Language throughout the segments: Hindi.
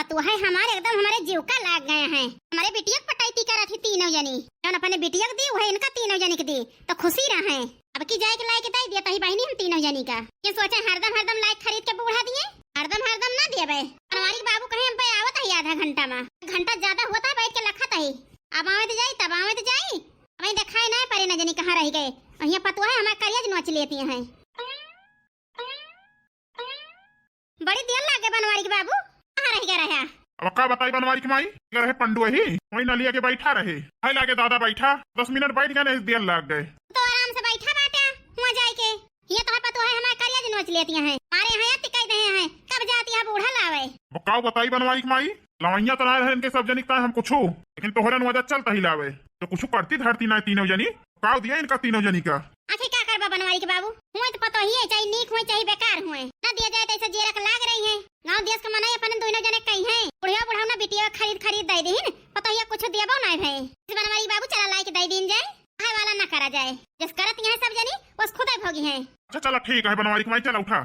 पतुआ है हमारे एकदम हमारे जीव का लाग गए हैं। हमारे बिटिया पटाई करा थी तीनों जनी, जौन अपने बिटिया दी वही इनका तीनों जनी के दी तो खुशी रहे। अब की जाए के लायक दे दिया तही बहनी हम तीनों जनी का। ये सोचे हरदम लायक खरीद के बूढ़ा दिए, हरदम ना दिए बे। हमारी बाबू कहे हम पे आवत है आधा घंटा में, घंटा ज्यादा होता है बैठ के लखत है। अब आवत जाई तब आवत जाई, वही दिखाई ना पड़े न जनी कहाँ रह गए। और ये पतुआ है हमारे करिया नोच लेती हैं। बड़ी देर लागे बनवारी के बाबू कहाँ रह गया रहा। अब का बताई बनवारी की माई रहे पंडू ही वही नलिया के बैठा रहे। हाय लागे दादा बैठा 10 मिनट बैठ गए नहीं देर लग गए। तो आराम से बैठा बाटा वहाँ जाए के। ये तो है पतुआ है हमारे करिया नोच लेती हैं। हमारे यहाँ टिकाई दे हैं कब जाती है बूढ़ा लावे। का बताई बनवारी की माई लवैया तो रहे इनके सब जनी का हम कुछ लेकिन तोहरे वजह चलता ही लावे तो कुछ करती धरती ना तीनों जनी काव दिया इनका तीनों जनी का। आखिर क्या करबा बनवारी के बाबू हुए तो पता ही है चाहे नीक हुए चाहे बेकार हुए ना दिया जाए तो ऐसा जेरक लाग रही है। गांव देश के मनाई अपन दोनों जने कहीं हैं बुढ़िया ना बिटिया खरीद दे दीन पता ही कुछ दिया ना है। बनवारी बाबू चला लाई के दे दीन जाए हाय वाला ना करा जाए जिस करत यहाँ सब जनी बस खुद भोगी है। अच्छा चला ठीक है बनवारी की माई चला उठा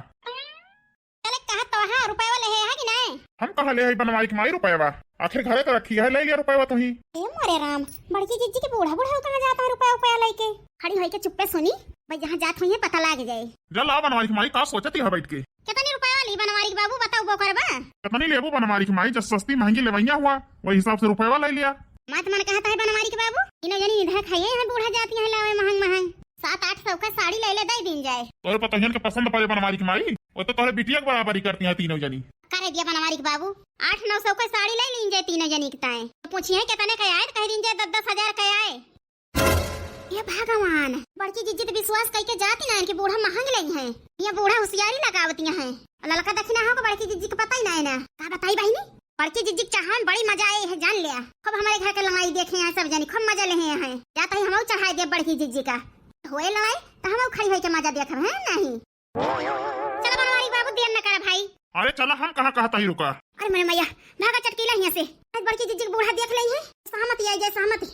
चले कहा तो हाँ रुपए वाले है कि नहीं। हम कहा ले है बनवारी की माई रुपया आखिर घरे तो रखी है ले लिया रुपया तुही। मोरे राम बड़की जीजी के बूढ़ा कहाँ जाता है रुपया लेके खड़ी होई के चुप्पे सुनी भाई जहाँ जात हुई है पता लग जाए। जला बनवारी की माई का सोचती है बैठ के कितनी रुपया वाली बनवारी के बाबू बताओ वो करबा कितनी लेबू बनवारी की माई जब सस्ती महंगी लेवैया हुआ वही हिसाब से रुपया ले लिया। मत मन कहता है बनवारी के बाबू इन्हों जनी इधर खाइए है बूढ़ा जाती है लावे महंग 7-8 का साड़ी ले दे दिन जाए। और पता के पसंद पड़े बनवारी की माई वो तो तोहरे बिटिया के बराबरी करती है तीनों जनी। करे दिया बनवारी के बाबू 8-9 का साड़ी ले लीन जाए तीनों जनी के ताए तो पूछिए कितने का आए कह दिन जाए 10-10 हजार का आए। ये भगवान बड़की जीजी तो विश्वास करके जाती ना इनके बूढ़ा महंग लगी है। ये बूढ़ा होशियारी लगावती है लड़का दक्षिणा हो बड़की जीजी को पता ही ना है ना का बताई बहनी बड़की जीजी चाह बड़ी मजा आए है जान लिया खूब हमारे घर के लड़ाई देखे हैं सब जनी खूब मजा ले हैं जाता ही हम चढ़ाई दे बड़की जीजी का हुए लड़ाई तो हम खड़ी होके मजा देख रहे हैं नहीं। चलो बनवारी बाबू देर न कर भाई। अरे चला हम कहाँ कहता ही रुका। अरे मेरे मैया भागा चटकीला यहाँ से बड़की जीजी बूढ़ा देख ली है सहमति आई जाए सहमति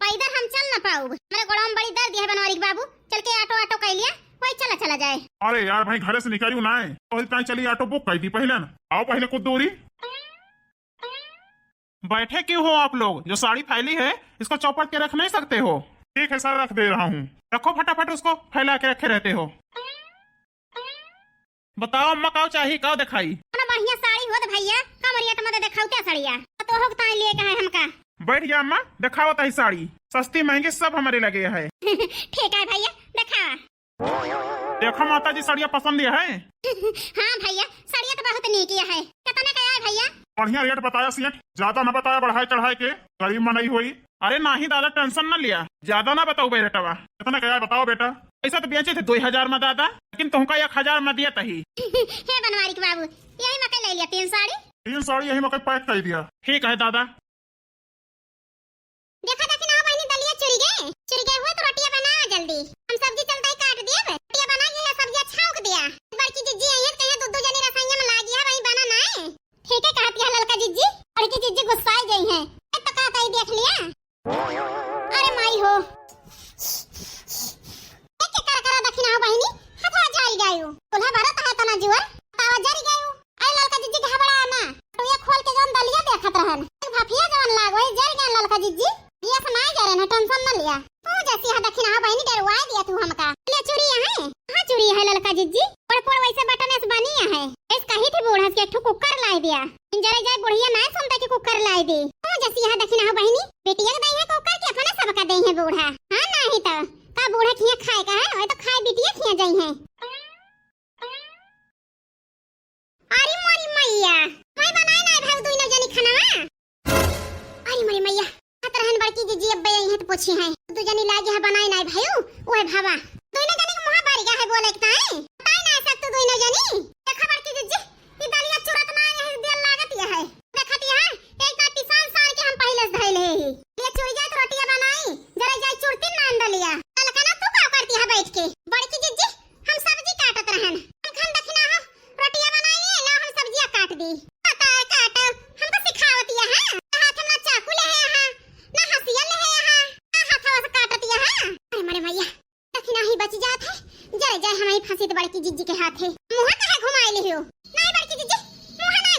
पैदल हम चल न पाऊ मेरे गोड़ा में बड़ी दर्द है बनवारी बाबू चल के ऑटो कर लिया वही चला जाए। अरे यार भाई घरे से निकली ना है तो इतना चली ऑटो बुक कर दी पहले न आओ पहले कुछ दूरी बैठे क्यों हो आप लोग जो साड़ी फैली है इसको चौपट के रख नहीं सकते हो। ठीक है सर रख दे रहा हूँ रखो फटाफट उसको फैला के रखे रहते हो। बताओ अम्मा काव चाहिए काव दिखाई ना बढ़िया साड़ी हो तो भैया कमरिया तो मत दिखाओ क्या साड़िया तो हो ताई लिए कहे हमका बैठ गया अम्मा दिखाओ तही साड़ी सस्ती महंगी सब हमारे लगे है। ठीक है भैया दिखा देखो माता जी साड़ियाँ पसंद है। हाँ भैया साड़िया तो बहुत नीक है कितने का है भैया। बढ़िया रेट बताया सेठ ज्यादा न बताया बढ़ाई चढ़ाई के गरीब में नहीं हुई। अरे नहीं दादा टेंशन न लिया ज्यादा ना बताओ बेटा कितना क्या बताओ बेटा। ऐसा तो बेचे थे 2000 में दादा लेकिन तुमका 1000 में दिया तही। हे बनवारी के बाबू यही मकई ले लिया 3 साड़ी यही मकई पैक कर दिया। ठीक है दादा। देखा देखी ना बहनी दलिया चुरी गए हुए तो रोटियां बना जल्दी हम सब्जी चलता ही काट दिए रोटियां बना है सब्जी छौंक दिया बड़की जीजी आई है कहे दूध जनी रसोईया में लागी है वही बना ना है। ठीक है कहती है ललका जीजी बड़की जीजी गुस्साई गई है तो कहता ही देख लिया। अरे माई हो एक करा दक्षिणा बहनी हथा जाई गायो कोल्हा भरत है तना जुआ तावा जरी गायो आई ललका जीजी घबरा ना तो ये खोल के जन दलिया देखत रहन भाफिया जवन लागो जर गन ललका जीजी ये समाय जरे ना टेंशन न लिया तू जैसी है दक्षिणा बहनी डरवाई दिया तू हमका ले चुरी है हां चुरी है ललका जीजी पर वैसे बटन से बनी है इस कही थी बूढ़ा के ठु कुकर लाई दिया जरे जाए बुढ़िया ना सुनता कि कुकर लाई दी तू जैसी है दक्षिणा बहनी बेटिया दई है कुकर के अपना सबका दई है बूढ़ा हां नहीं तो का बूढ़ा खिया खाए का है तो खाए बिटिया खिया जाई है। अरे मोरी मैया मैं बनाए ना भाव दुइनो जनी खाना अरे मोरी मैया रहन बड़की जीजी अब आई है तो पूछी है दू जनी लागे है बनाए ना भाई ओए भावा दुइनो जनी के मुंह बारी का है बोले का है बताए ना सकत दुइनो जनी देखा बड़की जीजी ई दलिया चुरत ना है दिल लागत है देखत है एक का पिसान सार के हम पहले से धइले है ये चुरी जाए रोटियां बनाई जरा जाए चुरती ना दलिया ललका तू का करती है बैठ के बड़की जीजी हम सब्जी काटत रहन हम खान दखना हो रोटियां बनाई नहीं ना हम सब्जियां काट दी काट हमको सिखावती है हाथ में चाकू ले है ना हसिया ले है हाथ से काटती है। अरे मरे भैया दखना ही बच जात है जरे जाए हमारी फांसी तो बड़की जीजी के हाथ है मुंह कहे घुमाई ले हो नहीं बड़की जीजी मुंह ना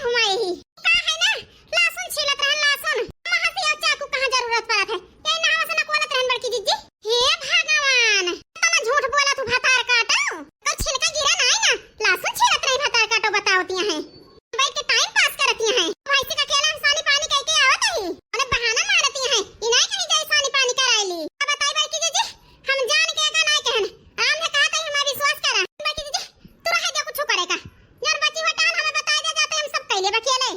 ले बाकी ले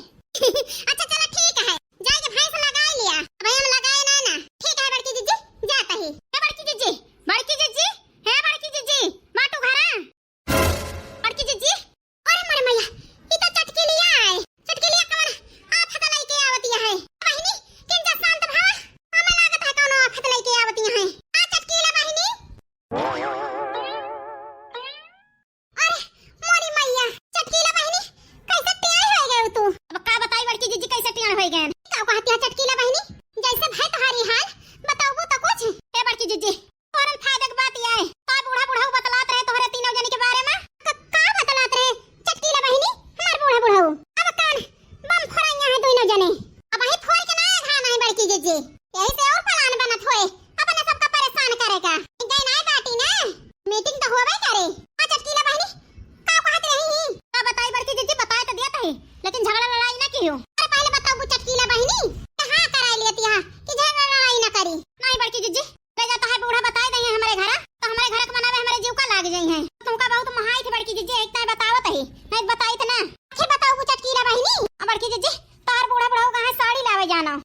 अच्छा चला ठीक है जाके भैंस लगा लिया अब हम लगाए ना ठीक है बड़की जीजी जाता ही है बड़की जीजी है बड़की जीजी माटू घरा बड़की जीजी अरे मोरे मैया ई तो चटकी लिया कौन आफत लेके आवती है बहिनी किन जा शांत भावा हमें लागत है कौन आफत लेके आवती है आ चटकी ला बहिनी अरे मोरी मैया चटकी ला बहिनी कैसे टेढ़ हो गए तू अब का बताई बड़की जीजी कैसे टेढ़ हो गए का कहती है चटकी ला बहिनी जैसे भाई तुम्हारी हाल बताओ तो कुछ हे बड़की जीजी फौरन फायदे की बात ये है का बूढ़ा बतलात रहे तोहरे तीनों जनी के बारे में का बतलात रहे चटकी ला बहिनी हमार बूढ़ा अब कान बम फोड़ाइया है दोनों जने अब वही फोड़ के ना खाना है बड़की जीजी यही से और प्लान बनत होए अपने सबका परेशान करेगा गई ना बाटी ना मीटिंग तो होवे करे आ चटकी ला बहिनी का कहत रही का बताई बड़की जीजी बताए तो देता है लेकिन झगड़ा लड़ाई ना कियो अरे पहले बताओ चटकी ला बहिनी हां कराई लेती है कि झगड़ा लड़ाई ना करी नहीं बड़की जीजी ले जाता है बूढ़ा बताए दे हमारे घर तो हमारे घर के बनावे हमारे जीव का लाग जाई है तुमका बहुत महाई थी बड़की जीजी एक टाइम बतावत है नहीं बताई त ना के बताओ चटकी ला बहिनी बड़की जीजी तार बूढ़ा कहां साड़ी लावे जाना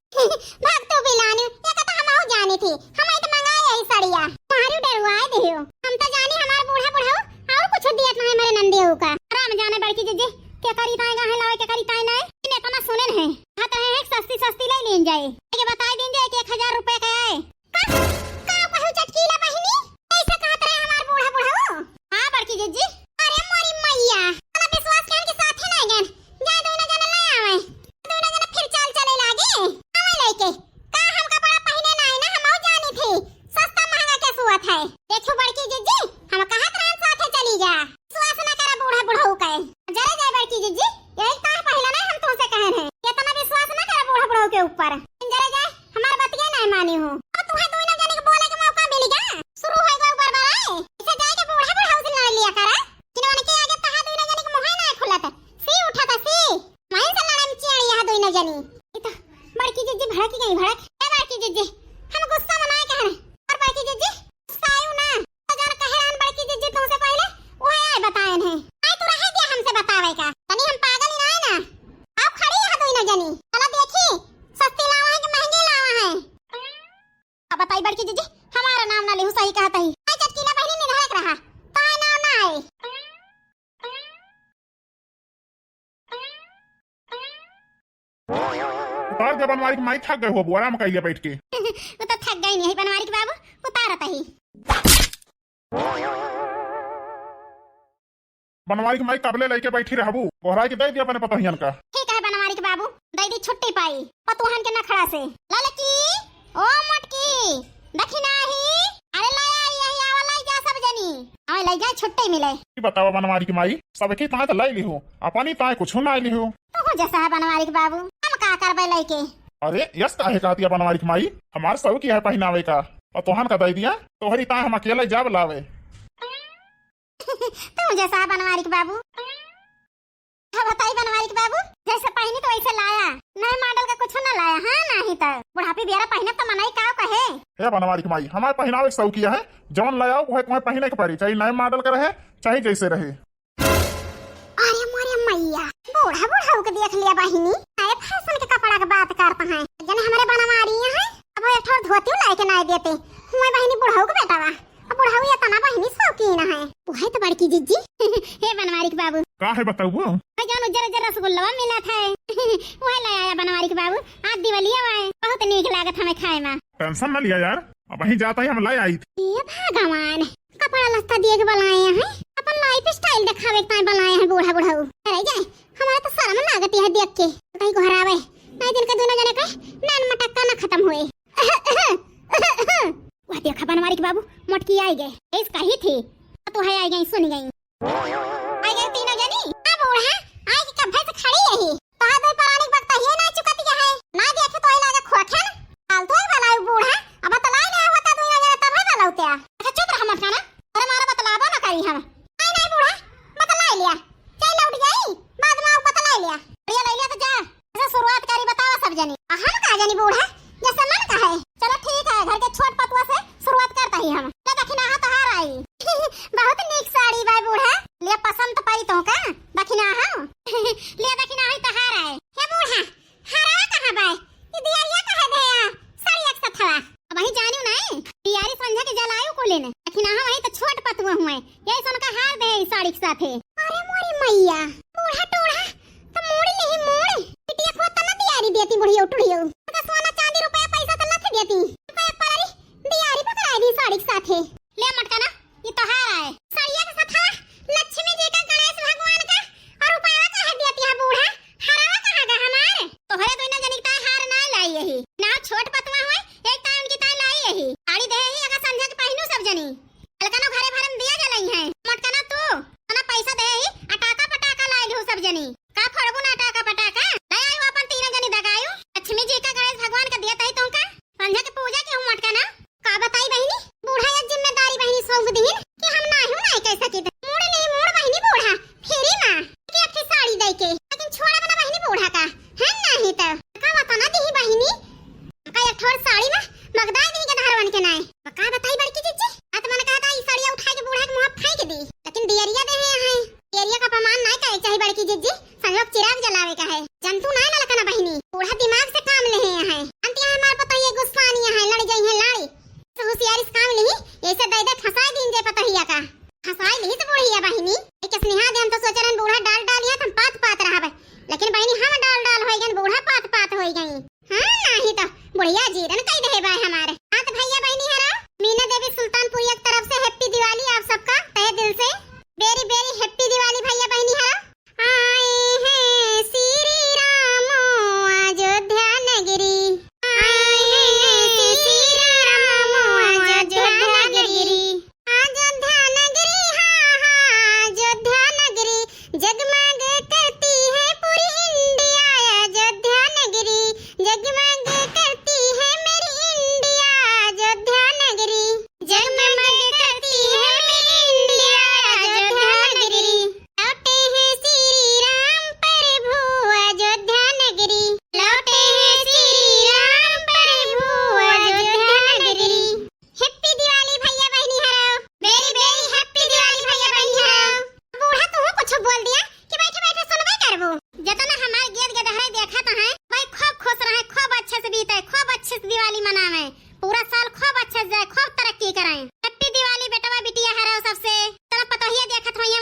भाग तो बिलाने ये कहता हम आऊ जाने थे हम तो मंगाए यही साड़िया मारू डरवाए दियो हम तो जाने हमार बूढ़ा और कुछ दियत ना हमारे नंदेऊ का आराम जाने बड़की जीजी के करी ताए गाहे लावे के करी ताए नहीं इने तना सुने है हाथ रहे एक सस्ती ले लेन जाए के बताई दिन जाए कि 1000 रुपए का है का कहू चटकी ला बहिनी ऐसा कहत रहे हमार बूढ़ा हां बड़की जीजी अरे मोरी मैया हमरा विश्वास करन के साथ है ना गन जाए दोनों जने ले आवे दोनों जने फिर चाल चले लागे आवे लेके का हम कपड़ा पहने ना है ना हम आऊ जाने थे सस्ता महंगा के सुवत है देखो बड़की जीजी हम कहत रहन साथे चली जा विश्वास ना करा बूढ़ा का जरा जाए बड़की जीजी यही का पहला ना हम तुमसे कहे हैं इतना विश्वास ना करा बूढ़ा के ऊपर जरा जाए हमार बात के नहीं मानी हो अब तुम्हें दोनों जने के बोले के मौका मिलेगा शुरू हो गया बरबराए इसे जाए के बूढ़ा से लड़ लिया करा किन्होंने के आगे तहा दोनों जने के मुंह ना खुला था सी उठा था सी मैं से लड़न चिड़ी यहां दोनों जनी इता बड़की जीजी भड़क गई भड़क ए बड़की जीजी हम गुस्सा मनाए कह रहे और बड़की जीजी सायू ना अगर कहरान बड़की जीजी तुमसे पहले वो है बताएन है आई तू रह गया हमसे बतावे का तनी हम पागल ही ना आप खड़ी यहां दोनों जनी चला देखी सस्ती लावा है कि महंगी लावा है अब बताई बड़की जीजी हमारा नाम ना लेहु सही कहता ही आई चटकी ला बहिनी निधड़क रहा ताय नाम ना आए उतार जब बनवारी की माई थक गए हो बुआरा में कहिए बैठ के वो तो थक गई नहीं बनवारी के बाबू उतारता ही बनवारी की माई कबले लेके बैठी रहबू कोहराई के दे दिया अपने पतोहियन का ठीक है बनवारी के बाबू दे दी छुट्टी पाई पतुहन के नखड़ा से ललकी ओ मटकी देखी नाही अरे ले आई यही आवा ले जा सब जनी आवे ले जा छुट्टी मिले बतावा बनवारी की माई सब के ताए तो लाई ली हो अपनी ताए कुछ ना ली हो तू जैसा है बनवारी के बाबू हम का करबे लेके अरे यस काहे कहती है बनवारी की माई हमार सब की है पहनावे का और तोहन का दे दिया तोहरी ताए हम अकेले जा लावे तू जैसा बनवारी के बाबू हाँ बताई बनवारी के बाबू जैसे पहनी तो वैसे लाया नए मॉडल का कुछ ना लाया हाँ नहीं तो बुढ़ापी बेरा पहने तो मनाई का कहे हे बनवारी की माई हमारे पहनावे के शौकिया है जवन लाओ वो तुम्हें पहने के पड़ी चाहे नए मॉडल का रहे चाहे जैसे रहे अरे मोरे मैया बूढ़ा के देख लिया बहिनी नए फैशन के कपड़ा की बात करता है जने हमारे बनवारी है अब एक ठोर धोती ला के ना देते हुए बहिनी बूढ़ा के बेटा वा बुढ़ाऊ या तना बहिनी शौकीन है वही तो बड़की जीजी हे बनवारी के बाबू का है बताओ वो जानो जरा रसगुल्ला मिला था वही ले आया बनवारी के बाबू आज दिवाली है बहुत नीक लागत हमें खाए में टेंशन न लिया यार अब वहीं जाता ही हम लाई आई थी ये भगवान कपड़ा लत्ता दिए के बनाए हैं अपन लाइफ स्टाइल दिखावे के बनाए हैं बूढ़ाऊ अरे जाए हमारा तो शर्म लागत है देख के कहीं घर आवे नहीं दिन के दोनों जने का नान मटक्का ना खत्म हुए वह देखा बनवारी के बाबू मटकी आई गए इसका ही थी तो है आई गई सुन गई आई गई तीनों जनी आ बूढ़ा आई की कभे से खड़ी है ही कहा दो पुरानी वक्त ये ना चुकती है ना देखे तो ही लागे खोखन फालतू है वाला बूढ़ा अब बतलाई नहीं होता दुनिया जने तब है वाला होता अच्छा चुप रह मत खाना अरे मारा बतलाबो ना करी हम आई नहीं बूढ़ा बतलाई लिया चल लौट गई बाद में बतलाई लिया ये ले लिया तो जा ऐसा शुरुआत करी बताओ सब जनी हम का जानी बूढ़ा जैसे मन का है चलो ठीक है घर के छोट पतुआ से शुरुआत करता ही हम तो दखिना हाथ हार आई बहुत नीक साड़ी बाय बूढ़ा ले पसंद पाई तो का दखिना हां ले देखी ना होई तो हार है हे बूढ़ा हारा कहां बा ई दियारिया कहां भैया साड़ी एक सथवा अब वही जानियो नहीं दियारी संझा के जलायो को लेने लेकिन हां वही तो छोट पतवा हुए यही सन का हार दे साड़ी के साथे अरे मोरी मैया बूढ़ा टोढ़ा तो मोड़ी नहीं मोड़ पिटिया को त न दियारी देती बुढ़ियो टुड़ियो का सोना चांदी रुपया पैसा त न देती रुपया परारी दियारी पकड़ाई दी साड़ी के साथे ले मटका ना ये तो हार है साड़िया के साथ लक्ष्मी जी का गणेश भगवान का और रुपया कहां देती है बूढ़ा हारा कहां गा हमार तोहरे दोनों जनिकता हार ना लाई यही ना छोट पतवा होय एक टाइम की ता लाई यही साड़ी दे ही अगर संझा के पहिनू सब जनी अलकनो घरे भरम दिया जलाई है मटका ना तू ना पैसा दे ही अटाका पटाका लाई लो सब जनी का फड़बू ना अटाका पटाका ले आयो अपन तीनों जनी दगायो लक्ष्मी जी का गणेश भगवान का देता ही तुमका संझा के पूजा के हूं मटका ना का बताई बहिनी बूढ़ा या जिम्मेदारी बहिनी सौंप दीन कि हम ना हूं ना कैसा की मोड़ नहीं मोड़ बहिनी बूढ़ा फेरी मां कि अच्छी साड़ी दे के लेकिन छोड़ा बना बहिनी बूढ़ा का है नहीं तो का बता ना दी बहिनी का एक ठोर साड़ी में मगदाई दी के धारवन के नाय का बताई बड़की जीजी आत्मन कहता ई साड़िया उठा के बूढ़ा के मुंह फेंक दी लेकिन दियरिया दे है दियरिया का अपमान नहीं करे चाहे बड़की जीजी संयोग चिराग जलावे का है जंतु नहीं ना लखना बहिनी बूढ़ा दिमाग से काम ले है अंतिया हमार पता ये गुस्सानिया है लड़ जाई है लाड़ी तो होशियारी से काम ली ऐसे दे दे फसाई दिन जे पता हिया का फसाई ली तो बुढ़िया बहिनी एक स्नेहा दे हम तो सोचरन बूढ़ा डाल डाल या हम पात पात रहबे लेकिन बहिनी हम डाल डाल होई गन बूढ़ा पात पात होई गई हां नहीं तो बुढ़िया जीरन कई दे बा हमारे हां तो भैया बहिनी हरा मीना देवी सुल्तानपुर की तरफ से हैप्पी दिवाली आप सबका तहे दिल से वेरी वेरी हैप्पी दिवाली भैया बहिनी हरा आए हैं श्री राम अयोध्या नगरी आए हैं श्री राम अयोध्या नगरी हां हां अयोध्या नगरी जगमग करती है पूरी इंडिया अयोध्या नगरी जगमग करती है मेरी इंडिया अयोध्या नगरी जगमग करती है मेरी इंडिया अयोध्या नगरी लौटे हैं श्री राम प्रभु अयोध्या नगरी लौटे हैं श्री राम प्रभु अयोध्या नगरी हैप्पी दिवाली भैया बहनी हराओ वेरी वेरी हैप्पी दिवाली भैया बहनी हराओ बूढ़ा तू कुछ बोल दिया कि बैठे बैठे सुनबे करबो जतना हमार गेद गदहरे देखा तो है भाई खूब खुश रहे खूब अच्छे से बीते खूब अच्छे से दिवाली मनावे पूरा साल खूब अच्छे से जाए खूब तरक्की कराएं हैप्पी दिवाली बेटवा बिटिया हराओ सबसे तेरा पता ही देखत होइए